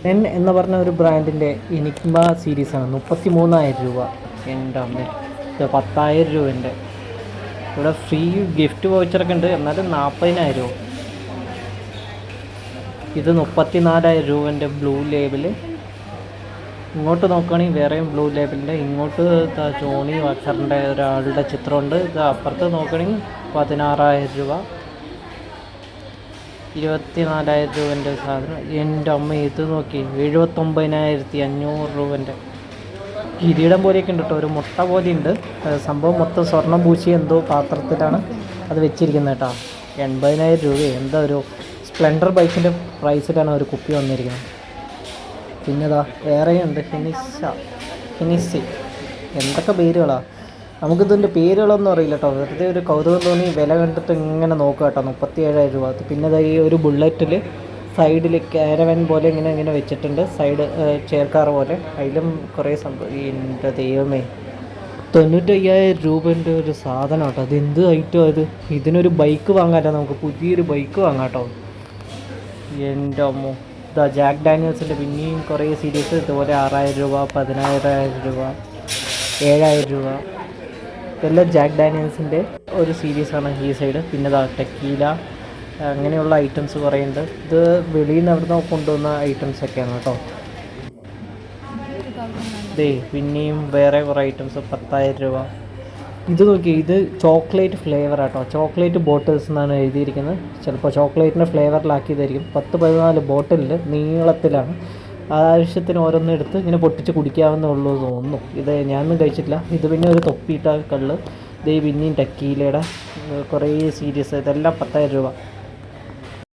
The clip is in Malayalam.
എൻ എന്ന് പറഞ്ഞ ഒരു ബ്രാൻഡിൻ്റെ എനിഗ്മ സീരീസാണ്. 33,000 രൂപ. എൻ്റെ അമ്മ, ഇത് 10,000 രൂപേൻ്റെ. ഇവിടെ ഫ്രീ ഗിഫ്റ്റ് വൗച്ചറൊക്കെ ഉണ്ട്, എന്നാലും 40,000. ഇത് 34,000 രൂപേൻ്റെ ബ്ലൂ ലേബിൾ. ഇങ്ങോട്ട് നോക്കുകയാണെങ്കിൽ വേറെയും ബ്ലൂ ലേബിളിൻ്റെ. ഇങ്ങോട്ട് ജോണി വാക്കറിൻ്റെ ഒരാളുടെ ചിത്രമുണ്ട്. ഇത് അപ്പുറത്ത് നോക്കുകയാണെങ്കിൽ 16,000 രൂപ. 24,000 രൂപേൻ്റെ സാധനം. എൻ്റെ അമ്മ, ഇത് നോക്കി 79,500 രൂപേൻ്റെ കിരീടം പോലെയൊക്കെ ഉണ്ട് കേട്ടോ. ഒരു മുട്ട പോലെ ഉണ്ട് സംഭവം. മൊത്തം സ്വർണ്ണം പൂശി എന്തോ പാത്രത്തിലാണ് അത് വെച്ചിരിക്കുന്നത് കേട്ടോ. 80,000 രൂപ. എന്താ ഒരു സ്പ്ലെൻഡർ ബൈക്കിൻ്റെ പ്രൈസിലാണ് ഒരു കുപ്പി വന്നിരിക്കുന്നത്. പിന്നെ വേറെയുണ്ട് ഫിനിഷ്. എന്തൊക്കെ പേരുകളാണ്, നമുക്കിതിൻ്റെ പേരുകളൊന്നും അറിയില്ല കേട്ടോ. വെറുതെ ഒരു കൗതുകം തോന്നി വില കണ്ടിട്ട് ഇങ്ങനെ നോക്കുക കേട്ടോ. 37,000 രൂപ. പിന്നെ ഈ ഒരു ബുള്ളറ്റിൽ സൈഡിൽ കാരവൻ പോലെ ഇങ്ങനെ വെച്ചിട്ടുണ്ട്. സൈഡ് ചെയർക്കാർ പോലെ. അതിലും കുറേ സംഭവം. എൻ്റെ ദൈവമേ, 95,000 രൂപേൻ്റെ ഒരു സാധനം കേട്ടോ. അത് എന്ത് ഐറ്റം അത്. ഇതിനൊരു ബൈക്ക് വാങ്ങാമല്ലോ, നമുക്ക് പുതിയൊരു ബൈക്ക് വാങ്ങാം കേട്ടോ. എൻ്റെ അമ്മോ, ജാക്ക് ഡാനിയൽസിൻ്റെ പിന്നെയും കുറേ സീരീസ് ഇതുപോലെ 6,000 രൂപ, 16,000 രൂപ, 7,000 രൂപ. ഇതെല്ലാം ജാക്ക് ഡാനിയൽസിൻ്റെ ഒരു സീരീസാണ് ഈ സൈഡ്. പിന്നെ ടെക്കീല, അങ്ങനെയുള്ള ഐറ്റംസ് കുറേ ഉണ്ട്. ഇത് വെളിയിൽ നിന്ന് എവിടെ നിന്ന് കൊണ്ടുവന്ന ഐറ്റംസൊക്കെയാണ് കേട്ടോ. പിന്നെയും വേറെ കുറേ ഐറ്റംസ് 10,000 രൂപ. ഇത് നോക്കി, ഇത് ചോക്ലേറ്റ് ഫ്ലേവർ ആട്ടോ. ചോക്ലേറ്റ് ബോട്ടിൽസ് എന്നാണ് എഴുതിയിരിക്കുന്നത്. ചിലപ്പോൾ ചോക്ലേറ്റിൻ്റെ ഫ്ലേവറിലാക്കിയതായിരിക്കും. 10-14 ബോട്ടിലിൽ നീളത്തിലാണ്. ആവശ്യത്തിന് ഓരോന്നും എടുത്ത് ഇങ്ങനെ പൊട്ടിച്ച് കുടിക്കാവുന്നുള്ളൂ തോന്നുന്നു. ഇത് ഞാനൊന്നും കഴിച്ചിട്ടില്ല. ഇത് പിന്നെ ഒരു തൊപ്പിയിട്ട കള്ള്. ഇത് പിന്നെയും ടെക്കീലയുടെ കുറേ സീരീസ്. ഇതെല്ലാം 10,000 രൂപ.